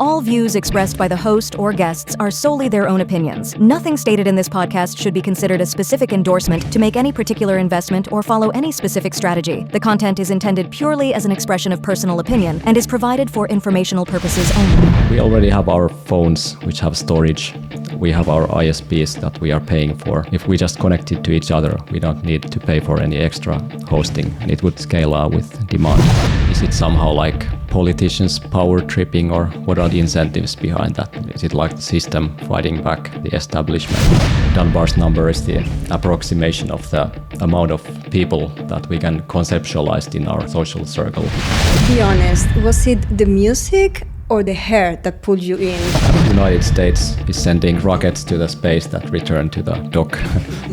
All views expressed by the host or guests are solely their own opinions. Nothing stated in this podcast should be considered a specific endorsement to make any particular investment or follow any specific strategy. The content is intended purely as an expression of personal opinion and is provided for informational purposes only. We already have our phones which have storage. We have our ISPs that we are paying for. If we just connect it to each other, we don't need to pay for any extra hosting, and it would scale with demand. Is it somehow like politicians power tripping, or what are the incentives behind that? Is it like the system fighting back the establishment? Dunbar's number is the approximation of the amount of people that we can conceptualize in our social circle. Be honest, was it the music or the hair that pulled you in? The United States is sending rockets to the space that return to the dock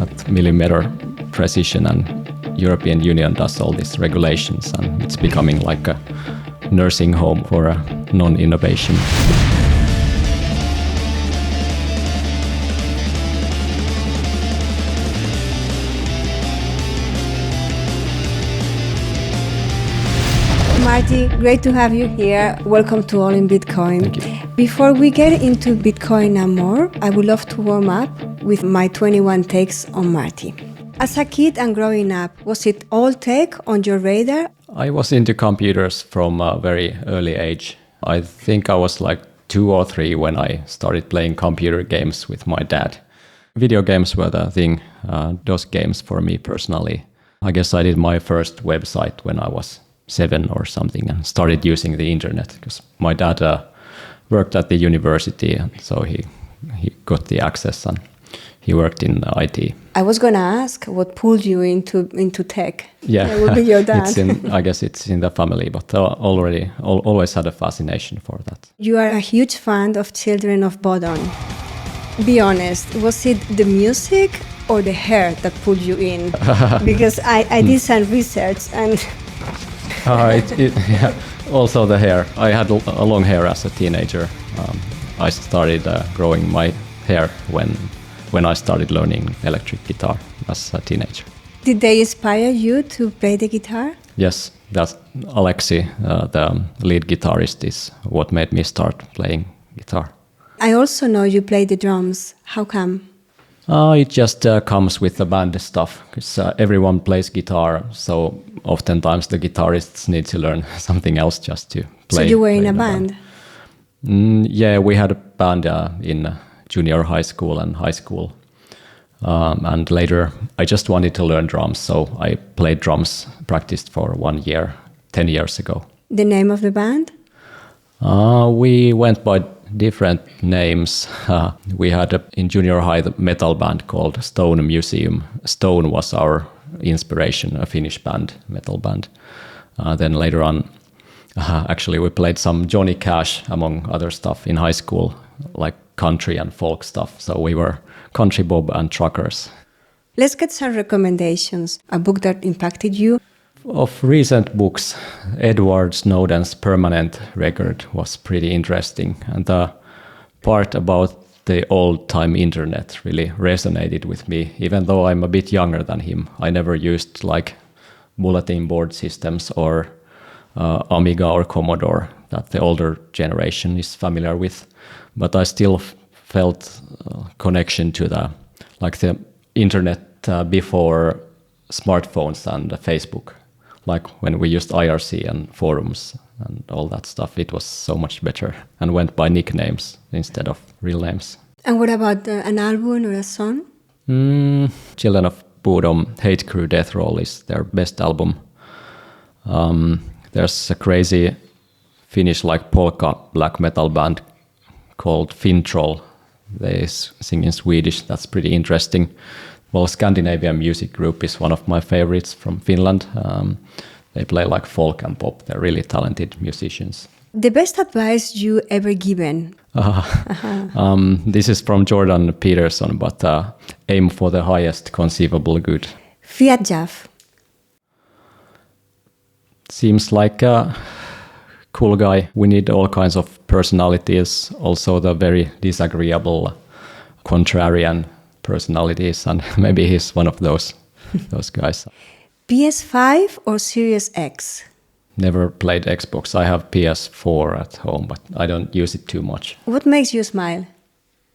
at millimeter precision, and European Union does all these regulations, and it's becoming like a nursing home for non-innovation. Martti, great to have you here. Welcome to All in Bitcoin. Thank you. Before we get into Bitcoin and more, I would love to warm up with my 21 takes on Martti. As a kid and growing up, was it all tech on your radar? I was into computers from a very early age. I think I was like 2 or 3 when I started playing computer games with my dad. Video games were the thing, those games for me personally. I guess I did my first website when I was 7 or something and started using the internet because my dad worked at the university, and so he got the access and he worked in IT. I was going to ask what pulled you into tech. Yeah, it would be your dad. I guess it's in the family, but always had a fascination for that. You are a huge fan of Children of Bodom. Be honest, was it the music or the hair that pulled you in? Because I did some research and... Yeah. Also the hair. I had a long hair as a teenager. I started growing my hair when I started learning electric guitar as a teenager. Did they inspire you to play the guitar? Yes, that's Alexi, the lead guitarist, is what made me start playing guitar. I also know you play the drums. How come? It just comes with the band stuff, because everyone plays guitar, so oftentimes the guitarists need to learn something else just to play. So you were in a band? Yeah, we had a band in junior high school and high school. And later I just wanted to learn drums, so I played drums, practiced for 1 year, 10 years ago. The name of the band? We went by different names. We had in junior high the metal band called Stone Museum. Stone was our inspiration, a Finnish band, metal band. Then later on, actually we played some Johnny Cash among other stuff in high school, like country and folk stuff. So we were Country Bob and Truckers. Let's get some recommendations. A book that impacted you? Of recent books, Edward Snowden's Permanent Record was pretty interesting. And the part about the old-time internet really resonated with me. Even though I'm a bit younger than him, I never used like bulletin board systems or Amiga or Commodore that the older generation is familiar with. But I still felt connection to the internet before smartphones and Facebook. Like when we used IRC and forums and all that stuff, it was so much better and went by nicknames instead of real names. And what about an album or a song? Children of Bodom, Hate Crew Death Roll is their best album. There's a crazy Finnish polka black metal band called Fintroll. They sing in Swedish. That's pretty interesting. Well, Scandinavian Music Group is one of my favorites from Finland. They play like folk and pop. They're really talented musicians. The best advice you ever given? This is from Jordan Peterson, but aim for the highest conceivable good. Fiat Jaff. Seems like a cool guy. We need all kinds of personalities, also the very disagreeable, contrarian personalities, and maybe he's one of those guys. PS5 or Series X? Never played Xbox. I have PS4 at home, but I don't use it too much. What makes you smile?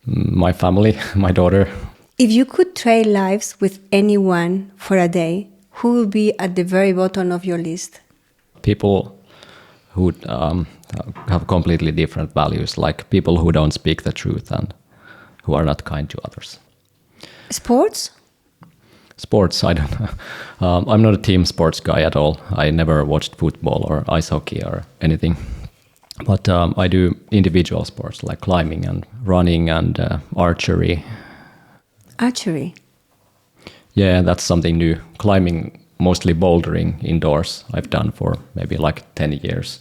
My family, my daughter. If you could trade lives with anyone for a day, who would be at the very bottom of your list? People who have completely different values, like people who don't speak the truth and who are not kind to others. Sports? Sports, I don't know. I'm not a team sports guy at all. I never watched football or ice hockey or anything. But I do individual sports like climbing and running and archery. Archery? Yeah, that's something new. Climbing, mostly bouldering indoors, I've done for maybe like 10 years.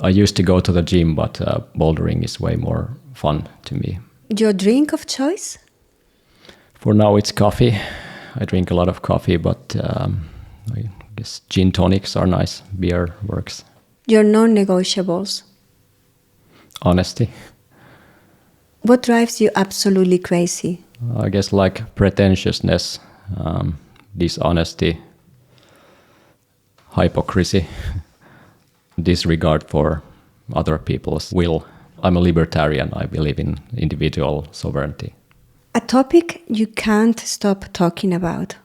I used to go to the gym, but bouldering is way more fun to me. Your drink of choice? For now, it's coffee. I drink a lot of coffee, but I guess gin tonics are nice. Beer works. Your non-negotiables? Honesty. What drives you absolutely crazy? I guess like pretentiousness, dishonesty, hypocrisy, disregard for other people's will. I'm a libertarian. I believe in individual sovereignty. A topic you can't stop talking about?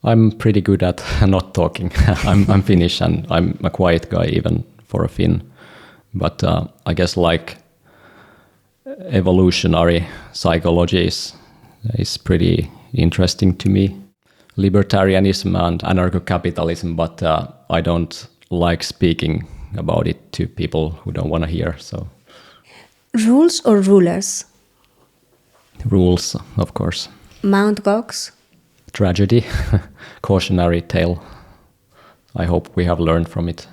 I'm pretty good at not talking. I'm Finnish and I'm a quiet guy even for a Finn. But I guess like evolutionary psychology is pretty interesting to me. Libertarianism and anarcho-capitalism, but I don't like speaking about it to people who don't want to hear. So, rules or rulers? Rules, of course. Mount Gox? Tragedy, cautionary tale. I hope we have learned from it.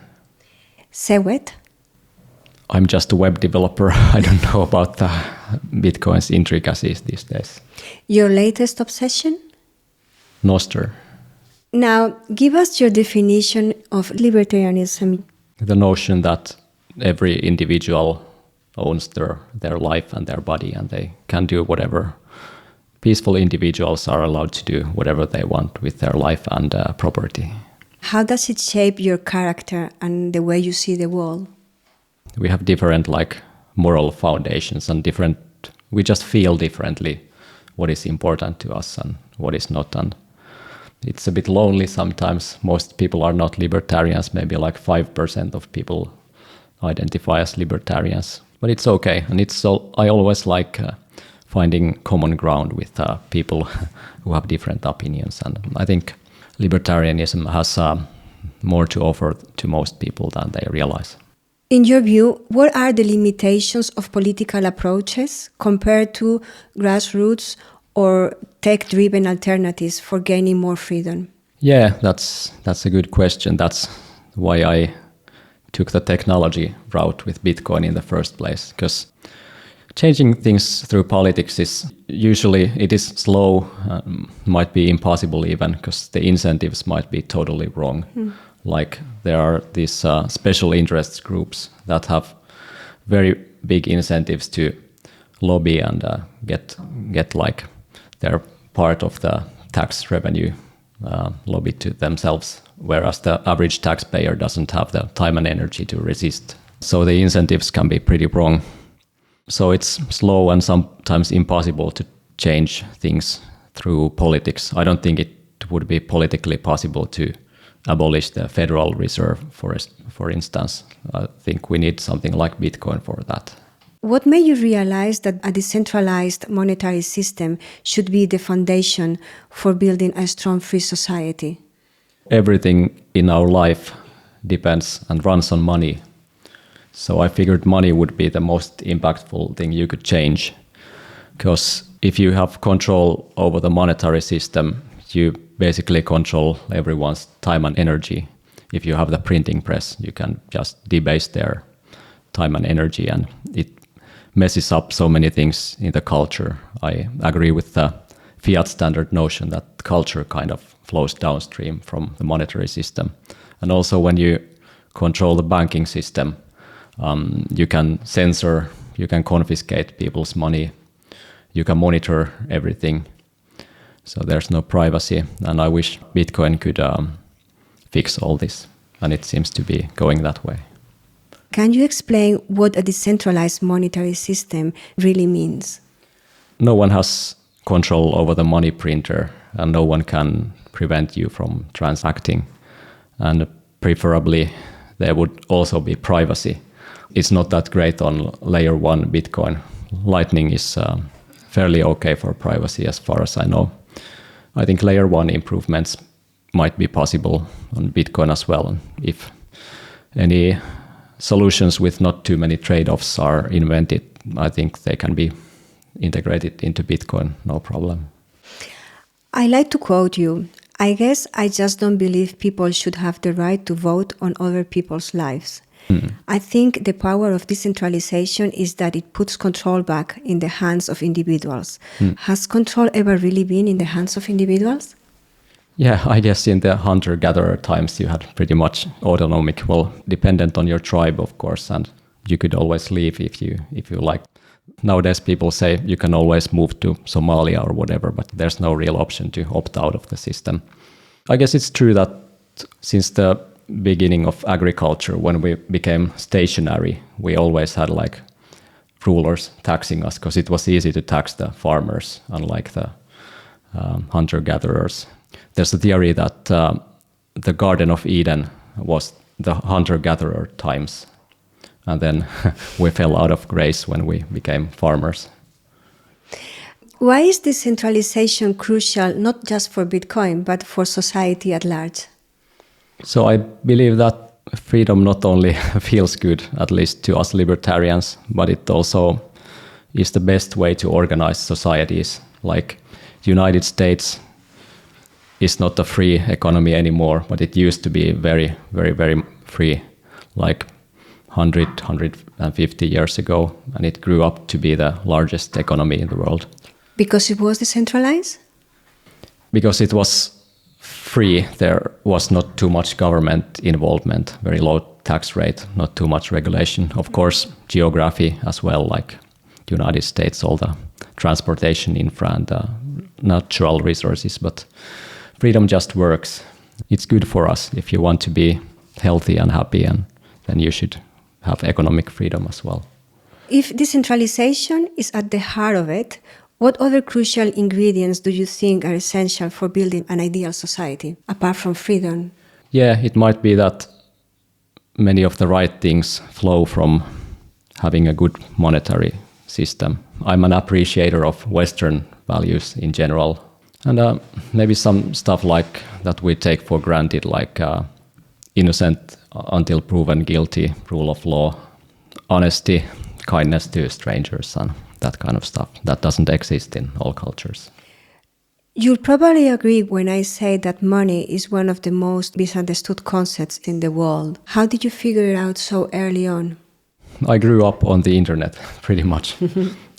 Sewet? I'm just a web developer. I don't know about the Bitcoin's intricacies these days. Your latest obsession? Nostr. Now, give us your definition of libertarianism. The notion that every individual owns their life and their body, and they can do whatever. Peaceful individuals are allowed to do whatever they want with their life and property. How does it shape your character and the way you see the world? We have different moral foundations and we just feel differently what is important to us and what is not. And it's a bit lonely sometimes. Most people are not libertarians. Maybe 5% of people identify as libertarians. But it's okay. And I always like finding common ground with people who have different opinions. And I think libertarianism has more to offer to most people than they realize. In your view, what are the limitations of political approaches compared to grassroots or tech-driven alternatives for gaining more freedom? Yeah, that's a good question. That's why I took the technology route with Bitcoin in the first place, because changing things through politics is usually it is slow, might be impossible even, because the incentives might be totally wrong. Like there are these special interest groups that have very big incentives to lobby and get their part of the tax revenue lobbied to themselves, whereas the average taxpayer doesn't have the time and energy to resist. So the incentives can be pretty wrong. So it's slow and sometimes impossible to change things through politics. I don't think it would be politically possible to abolish the Federal Reserve, for instance. I think we need something like Bitcoin for that. What made you realize that a decentralized monetary system should be the foundation for building a strong free society? Everything in our life depends and runs on money. So I figured money would be the most impactful thing you could change. Because if you have control over the monetary system, you basically control everyone's time and energy. If you have the printing press, you can just debase their time and energy, and it messes up so many things in the culture. I agree with the fiat standard notion that culture kind of flows downstream from the monetary system. And also when you control the banking system, you can censor, you can confiscate people's money, you can monitor everything. So there's no privacy, and I wish Bitcoin could fix all this. and it seems to be going that way. Can you explain what a decentralized monetary system really means? No one has control over the money printer, and no one can prevent you from transacting. And preferably, there would also be privacy. It's not that great on layer 1 Bitcoin. Lightning is fairly okay for privacy as far as I know. I think layer 1 improvements might be possible on Bitcoin as well. If any solutions with not too many trade-offs are invented, I think they can be integrated into Bitcoin, no problem. I like to quote you. I guess I just don't believe people should have the right to vote on other people's lives. I think the power of decentralization is that it puts control back in the hands of individuals. Has control ever really been in the hands of individuals? Yeah, I guess in the hunter-gatherer times you had pretty much autonomic, well, dependent on your tribe, of course, and you could always leave if you like. Nowadays people say you can always move to Somalia or whatever, but there's no real option to opt out of the system. I guess it's true that since the beginning of agriculture, when we became stationary, we always had like rulers taxing us because it was easy to tax the farmers, unlike the hunter-gatherers. There's a theory that the Garden of Eden was the hunter-gatherer times, and then we fell out of grace when we became farmers. Why is decentralization crucial not just for Bitcoin, but for society at large? So I believe that freedom not only feels good, at least to us libertarians, but it also is the best way to organize societies. Like United States is not a free economy anymore, but it used to be very, very, very free, like 150 years ago, and it grew up to be the largest economy in the world. Because it was decentralized? Because it was free, there was not too much government involvement, very low tax rate, not too much regulation. Of course, geography as well, like United States, all the transportation infra and natural resources, but freedom just works. It's good for us. If you want to be healthy and happy, and then you should have economic freedom as well. If decentralization is at the heart of it, what other crucial ingredients do you think are essential for building an ideal society, apart from freedom? Yeah, it might be that many of the right things flow from having a good monetary system. I'm an appreciator of Western values in general. And maybe some stuff like that we take for granted, like innocent until proven guilty, rule of law, honesty, kindness to strangers, and that kind of stuff. That doesn't exist in all cultures. You'll probably agree when I say that money is one of the most misunderstood concepts in the world. How did you figure it out so early on? I grew up on the internet, pretty much.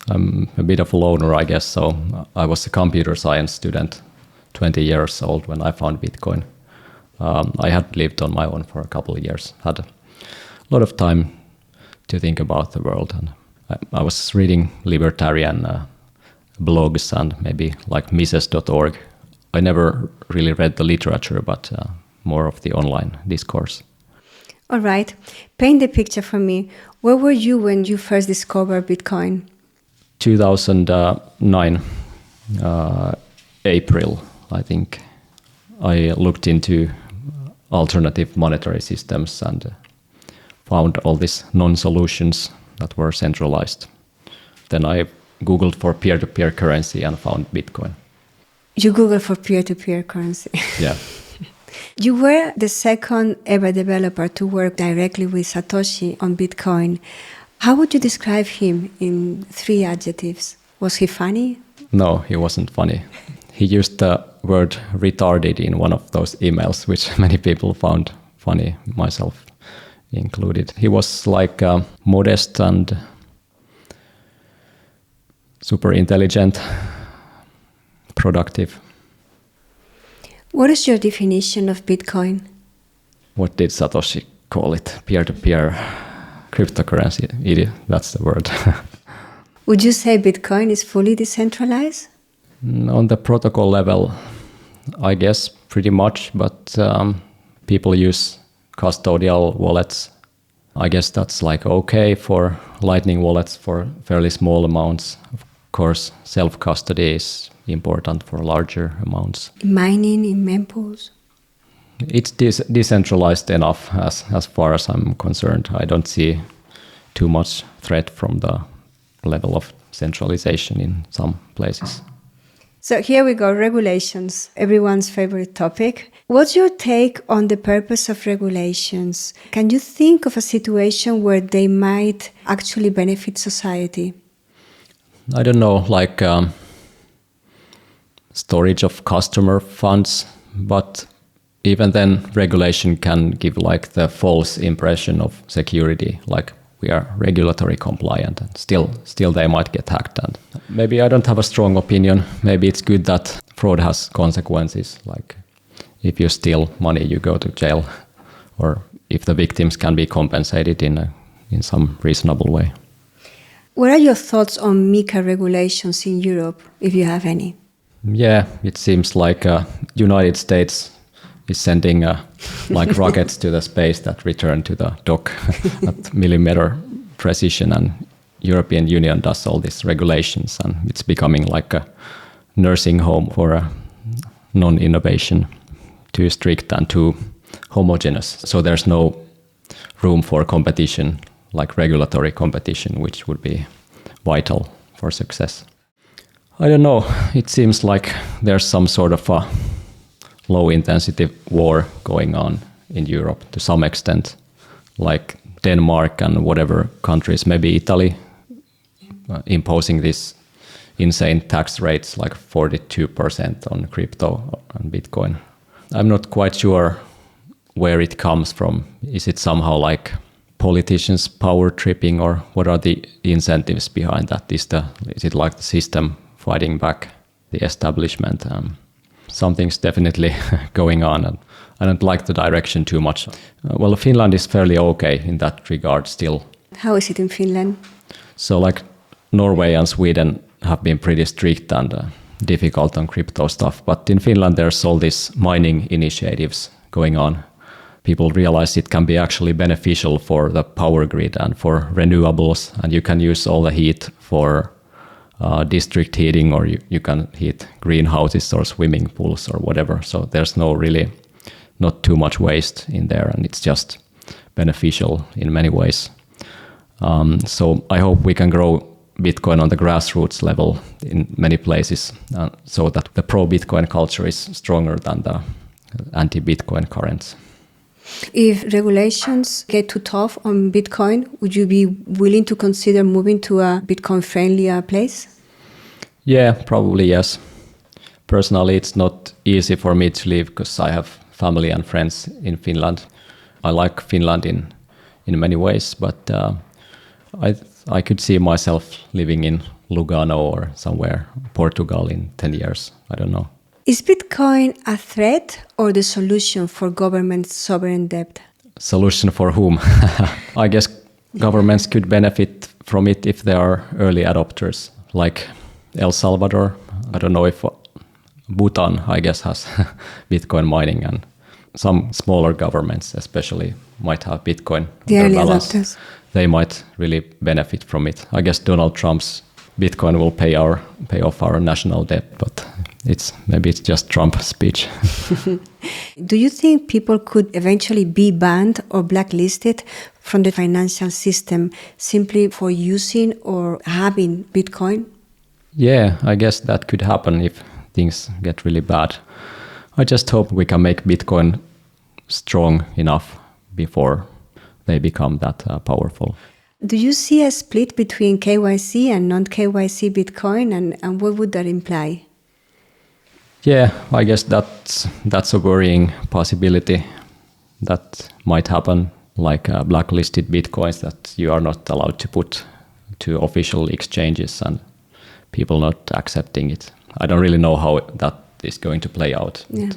I'm a bit of a loner, I guess, so I was a computer science student, 20 years old when I found Bitcoin. I had lived on my own for a couple of years, had a lot of time to think about the world, and I was reading libertarian blogs and maybe like Mises.org. I never really read the literature, but more of the online discourse. All right. Paint the picture for me. Where were you when you first discovered Bitcoin? 2009, April, I think. I looked into alternative monetary systems and found all these non-solutions that were centralized. Then I Googled for peer-to-peer currency and found Bitcoin. You Googled for peer-to-peer currency? Yeah. You were the second ever developer to work directly with Satoshi on Bitcoin. How would you describe him in 3 adjectives? Was he funny? No, he wasn't funny. He used the word retarded in one of those emails, which many people found funny, myself included. He was like modest and super intelligent, productive. What is your definition of Bitcoin? What did Satoshi call it? Peer-to-peer cryptocurrency. That's the word. Would you say Bitcoin is fully decentralized? On the protocol level, I guess pretty much, but people use custodial wallets. I guess that's like okay for Lightning wallets for fairly small amounts. Of course, self-custody is important for larger amounts. Mining in mempools? It's decentralized enough as far as I'm concerned. I don't see too much threat from the level of centralization in some places. So here we go, regulations, everyone's favorite topic. What's your take on the purpose of regulations? Can you think of a situation where they might actually benefit society? I don't know, like storage of customer funds, but even then regulation can give like the false impression of security, like we are regulatory compliant, and still they might get hacked. And maybe I don't have a strong opinion. Maybe it's good that fraud has consequences, like if you steal money, you go to jail, or if the victims can be compensated in some reasonable way. What are your thoughts on Mica regulations in Europe, if you have any? Yeah, it seems like United States is sending like rockets to the space that return to the dock at millimeter precision, and European Union does all these regulations, and it's becoming like a nursing home for a non-innovation, too strict and too homogeneous. So there's no room for competition, like regulatory competition, which would be vital for success. I don't know, it seems like there's some sort of a low-intensity war going on in Europe to some extent, like Denmark and whatever countries, maybe Italy, imposing these insane tax rates like 42% on crypto and Bitcoin. I'm not quite sure where it comes from. Is it somehow like politicians power tripping, or what are the incentives behind that? Is it like the system fighting back the establishment? Something's definitely going on, and I don't like the direction too much. Well, Finland is fairly okay in that regard still. How is it in Finland? So like Norway and Sweden have been pretty strict and difficult on crypto stuff, but in Finland there's all these mining initiatives going on. People realize it can be actually beneficial for the power grid and for renewables, and you can use all the heat for district heating, or you can heat greenhouses or swimming pools or whatever. So there's not too much waste in there, and it's just beneficial in many ways. So I hope we can grow Bitcoin on the grassroots level in many places, so that the pro-Bitcoin culture is stronger than the anti-Bitcoin currents. If regulations get too tough on Bitcoin, would you be willing to consider moving to a Bitcoin-friendly place? Yeah, probably yes. Personally, it's not easy for me to leave because I have family and friends in Finland. I like Finland in many ways, but I could see myself living in Lugano or somewhere, Portugal in 10 years. I don't know. Is Bitcoin a threat or the solution for government sovereign debt? Solution for whom? I guess governments could benefit from it if they are early adopters, like El Salvador. I don't know if Bhutan, I guess, has Bitcoin mining, and some smaller governments especially might have Bitcoin. The early adopters. They might really benefit from it. I guess Donald Trump's Bitcoin will pay off our national debt, but maybe it's just Trump's speech. Do you think people could eventually be banned or blacklisted from the financial system simply for using or having Bitcoin? Yeah, I guess that could happen if things get really bad. I just hope we can make Bitcoin strong enough before they become that powerful. Do you see a split between KYC and non-KYC Bitcoin, and what would that imply? Yeah, I guess that's a worrying possibility that might happen, like blacklisted Bitcoins that you are not allowed to put to official exchanges and people not accepting it. I don't really know how that is going to play out. Yeah.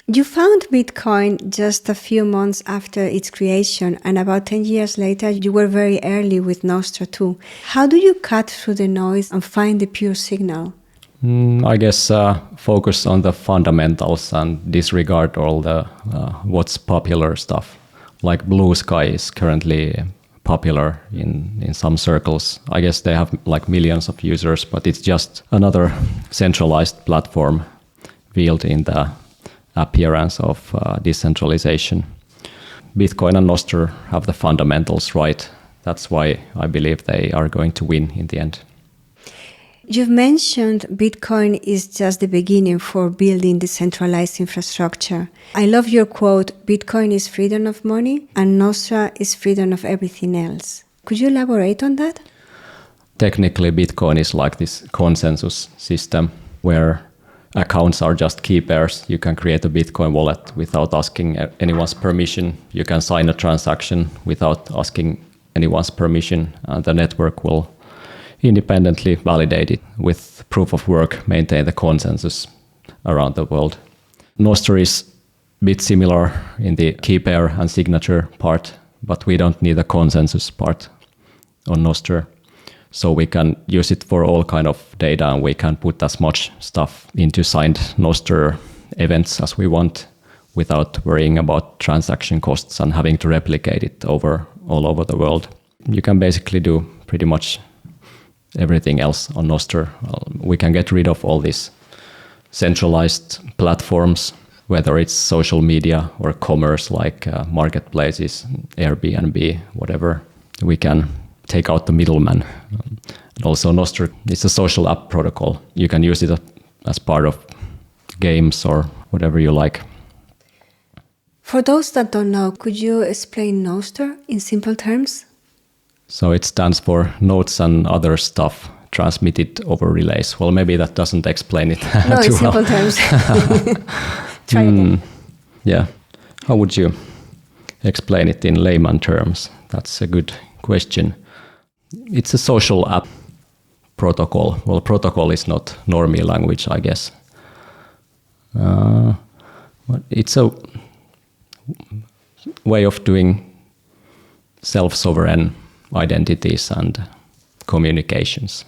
You found Bitcoin just a few months after its creation, and about 10 years later, you were very early with Nostr too. How do you cut through the noise and find the pure signal? I guess focus on the fundamentals and disregard all the what's popular stuff. like Blue Sky is currently popular in some circles. I guess they have like millions of users, but it's just another centralized platform veiled in the appearance of decentralization. Bitcoin and Nostr have the fundamentals right. That's why I believe they are going to win in the end. You've mentioned Bitcoin is just the beginning for building decentralized infrastructure. I love your quote, Bitcoin is freedom of money and Nostra is freedom of everything else. Could you elaborate on that? Technically, Bitcoin is like this consensus system where accounts are just key pairs. You can create a Bitcoin wallet without asking anyone's permission. You can sign a transaction without asking anyone's permission, and the network will independently validate it with proof of work, maintain the consensus around the world. Nostr is a bit similar in the key pair and signature part, but we don't need a consensus part on Nostr. So we can use it for all kind of data, and we can put as much stuff into signed Nostr events as we want without worrying about transaction costs and having to replicate it all over the world. You can basically do pretty much everything else on Nostr. We can get rid of all these centralized platforms, whether it's social media or commerce like marketplaces, Airbnb, whatever. We can take out the middleman. And also Nostr is a social app protocol. You can use it as part of games or whatever you like. For those that don't know, could you explain Nostr in simple terms? So it stands for nodes and other stuff transmitted over relays. Well, maybe that doesn't explain it No, too in simple well. terms. Try again. Yeah. How would you explain it in layman terms? That's a good question. It's a social app protocol. Well, protocol is not normie language, I guess. But it's a way of doing self-sovereign identities and communications.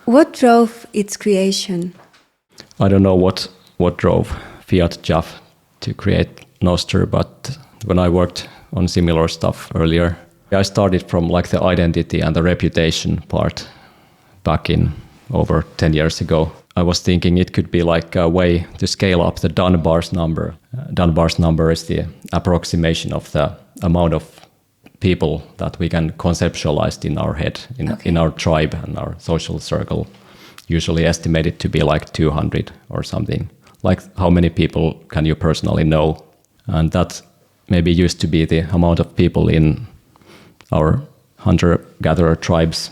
What drove its creation? I don't know what drove Fiat Jaff to create Nostr, but when I worked on similar stuff earlier, I started from like the identity and the reputation part back in over 10 years ago. I was thinking it could be like a way to scale up the Dunbar's number. Dunbar's number is the approximation of the amount of people that we can conceptualize in our head, in our tribe and our social circle, usually estimated to be like 200 or something. Like how many people can you personally know? And that maybe used to be the amount of people in our hunter-gatherer tribes.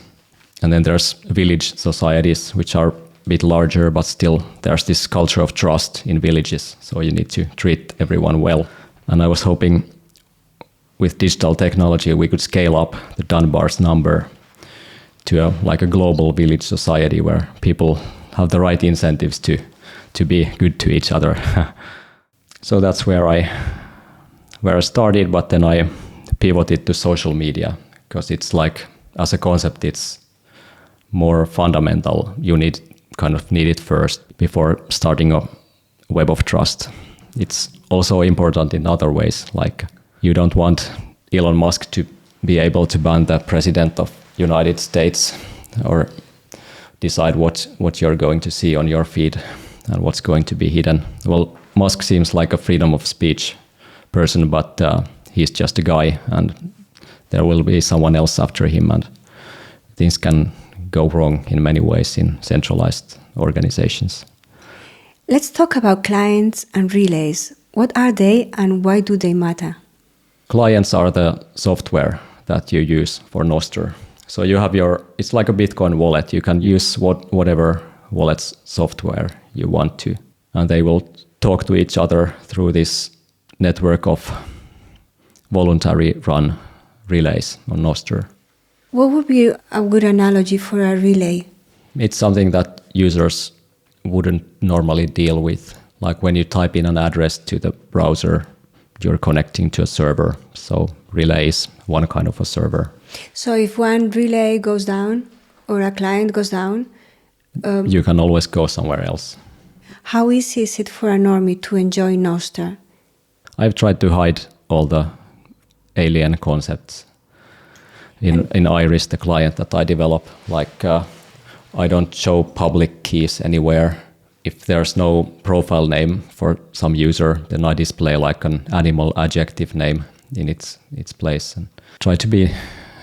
And then there's village societies, which are a bit larger, but still there's this culture of trust in villages. So you need to treat everyone well. And I was hoping with digital technology, we could scale up the Dunbar's number to a global village society where people have the right incentives to be good to each other. So that's where I started, but then I pivoted to social media because it's like, as a concept, it's more fundamental. You need it first before starting a web of trust. It's also important in other ways, like you don't want Elon Musk to be able to ban the president of United States or decide what you're going to see on your feed and what's going to be hidden. Well, Musk seems like a freedom of speech person, but he's just a guy and there will be someone else after him, and things can go wrong in many ways in centralized organizations. Let's talk about clients and relays. What are they and why do they matter? Clients are the software that you use for Nostr. So you have it's like a Bitcoin wallet. You can use whatever wallet's software you want to, and they will talk to each other through this network of voluntary run relays on Nostr. What would be a good analogy for a relay? It's something that users wouldn't normally deal with. Like when you type in an address to the browser, you're connecting to a server. So relay is one kind of a server. So if one relay goes down or a client goes down, you can always go somewhere else. How easy is it for a normie to enjoy Nostr? I've tried to hide all the alien concepts. In Iris, the client that I develop, like I don't show public keys anywhere. If there's no profile name for some user, then I display like an animal adjective name in its place and try to be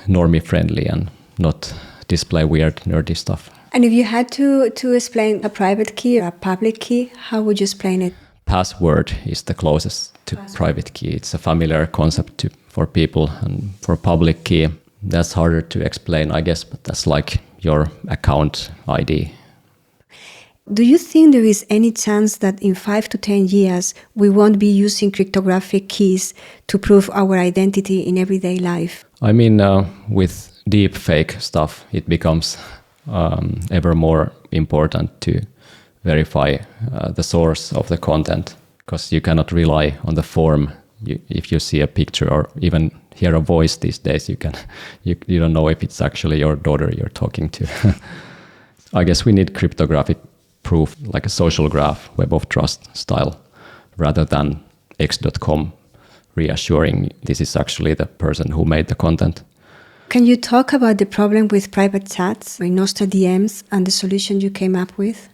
normie friendly and not display weird nerdy stuff. And if you had to explain a private key or a public key, how would you explain it? Password is the closest to private key. It's a familiar concept for people, and for public key, that's harder to explain, I guess, but that's like your account ID. Do you think there is any chance that in 5 to 10 years we won't be using cryptographic keys to prove our identity in everyday life? I mean, with deep fake stuff, it becomes ever more important to verify the source of the content, because you cannot rely on the form. If you see a picture or even hear a voice these days, you don't know if it's actually your daughter you're talking to. I guess we need cryptographic proof, like a social graph, web of trust style, rather than x.com reassuring this is actually the person who made the content. Can you talk about the problem with private chats in Nostr DMs and the solution you came up with?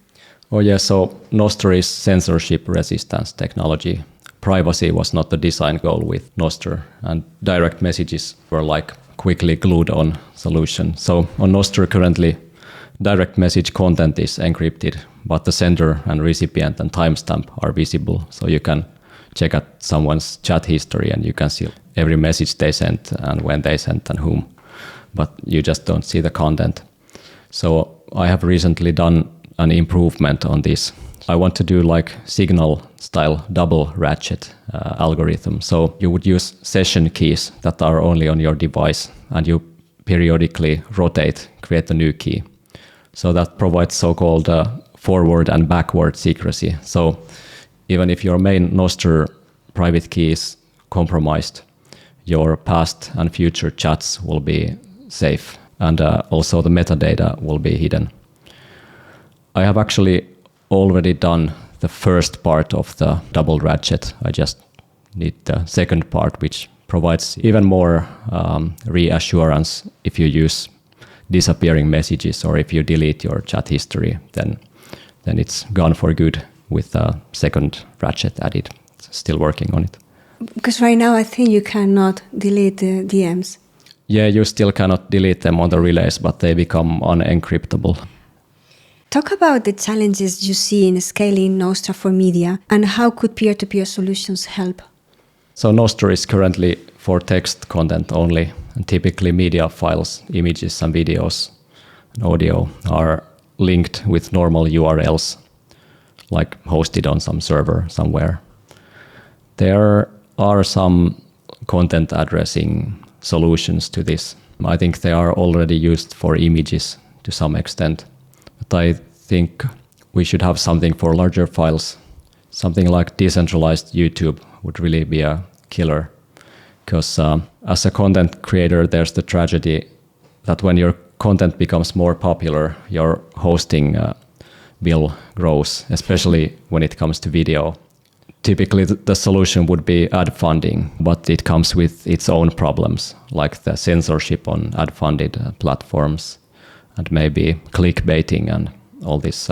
Oh yeah, so Nostr is censorship resistance technology. Privacy was not the design goal with Nostr, and direct messages were like quickly glued on solution. So on Nostr currently, direct message content is encrypted, but the sender and recipient and timestamp are visible. So you can check out someone's chat history and you can see every message they sent and when they sent and whom, but you just don't see the content. So I have recently done an improvement on this. I want to do like Signal style double ratchet algorithm. So you would use session keys that are only on your device, and you periodically rotate, create a new key. So that provides so-called forward and backward secrecy. So even if your main Nostr private key is compromised, your past and future chats will be safe, and also the metadata will be hidden. I have actually already done the first part of the double ratchet. I just need the second part, which provides even more reassurance. If you use disappearing messages or if you delete your chat history, then it's gone for good with the second ratchet added. Still working on it. Because right now I think you cannot delete the DMs. Yeah, you still cannot delete them on the relays, but they become unencryptable. Talk about the challenges you see in scaling Nostr for media, and how could peer-to-peer solutions help? So Nostr is currently for text content only, and typically media files, images and videos and audio are linked with normal URLs, like hosted on some server somewhere. There are some content addressing solutions to this. I think they are already used for images to some extent. But I think we should have something for larger files. Something like decentralized YouTube would really be a killer. Because as a content creator, there's the tragedy that when your content becomes more popular, your hosting bill grows, especially when it comes to video. Typically, the solution would be ad funding, but it comes with its own problems, like the censorship on ad-funded platforms, and maybe clickbaiting and all this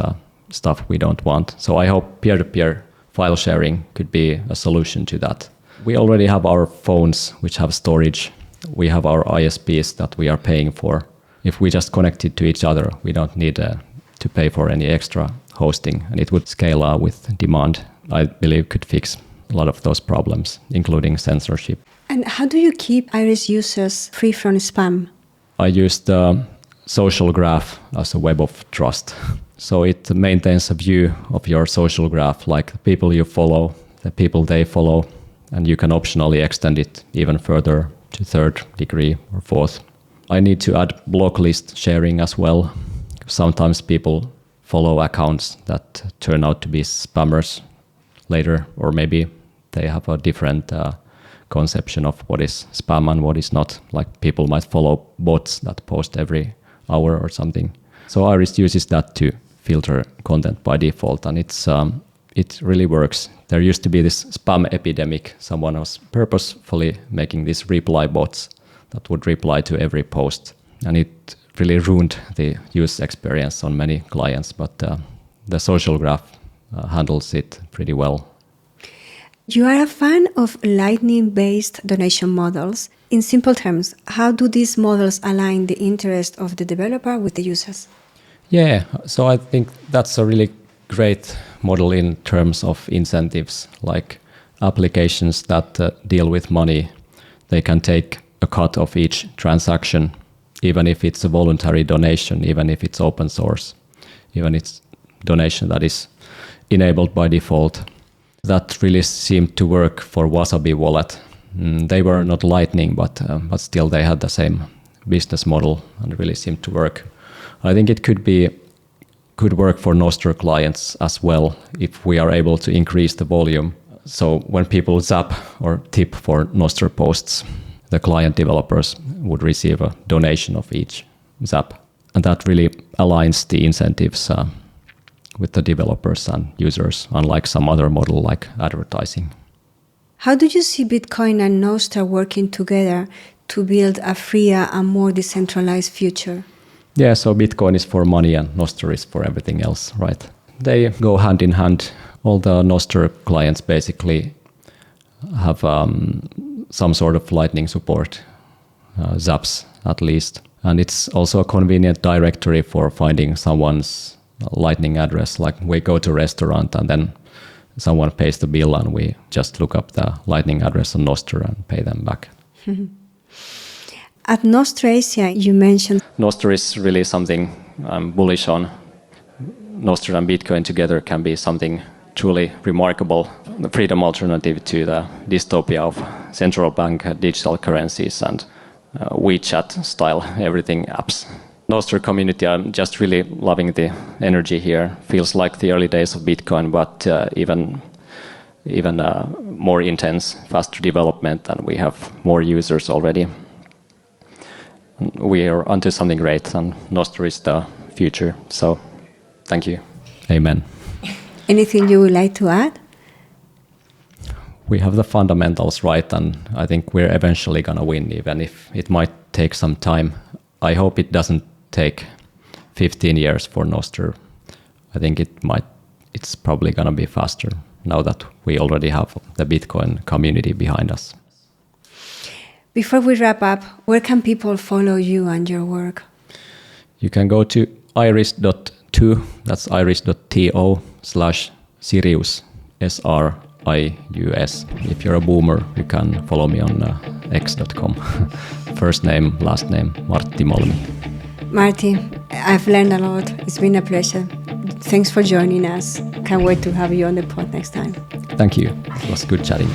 stuff we don't want. So I hope peer-to-peer file sharing could be a solution to that. We already have our phones which have storage. We have our ISPs that we are paying for. If we just connect it to each other, we don't need to pay for any extra hosting, and it would scale with demand. I believe could fix a lot of those problems, including censorship. And how do you keep Iris users free from spam? I use the social graph as a web of trust. So it maintains a view of your social graph, like the people you follow, the people they follow, and you can optionally extend it even further to third degree or fourth. I need to add block list sharing as well. Sometimes people follow accounts that turn out to be spammers later, or maybe they have a different conception of what is spam and what is not. Like people might follow bots that post every hour or something. So Iris uses that to filter content by default, and it's it really works. There used to be this spam epidemic. Someone was purposefully making these reply bots that would reply to every post. And it really ruined the use experience on many clients, but the social graph handles it pretty well. You are a fan of Lightning-based donation models. In simple terms, how do these models align the interest of the developer with the users? Yeah, so I think that's a really great model in terms of incentives, like applications that deal with money. They can take a cut of each transaction, even if it's a voluntary donation, even if it's open source, even if it's donation that is enabled by default. That really seemed to work for Wasabi Wallet. They were not Lightning, but still they had the same business model and really seemed to work. I think it could work for Nostr clients as well if we are able to increase the volume. So when people zap or tip for Nostr posts, the client developers would receive a donation of each zap. And that really aligns the incentives with the developers and users, unlike some other model like advertising. How do you see Bitcoin and Nostr working together to build a freer and more decentralized future? Yeah, so Bitcoin is for money and Nostr is for everything else, right? They go hand in hand. All the Nostr clients basically have some sort of Lightning support, zaps at least. And it's also a convenient directory for finding someone's Lightning address. Like we go to a restaurant and then someone pays the bill and we just look up the Lightning address on Nostr and pay them back. At Nostr Asia, you mentioned Nostr is really something I'm bullish on. Nostr and Bitcoin together can be something truly remarkable. The freedom alternative to the dystopia of central bank digital currencies and WeChat style everything apps. Nostr community, I'm just really loving the energy here. Feels like the early days of Bitcoin, but even more intense, faster development, and we have more users already. We are onto something great, and Nostr is the future. So, thank you. Amen. Anything you would like to add? We have the fundamentals right, and I think we're eventually going to win, even if it might take some time. I hope it doesn't take 15 years for Nostr. I think it's probably going to be faster now that we already have the Bitcoin community behind us. Before we wrap up, where can people follow you and your work? You can go to iris.to, that's iris.to/Sirius, SRIUS. If you're a boomer, you can follow me on x.com. First name, last name, Martti Malmi. Martti, I've learned a lot. It's been a pleasure. Thanks for joining us. Can't wait to have you on the pod next time. Thank you. It was good chatting.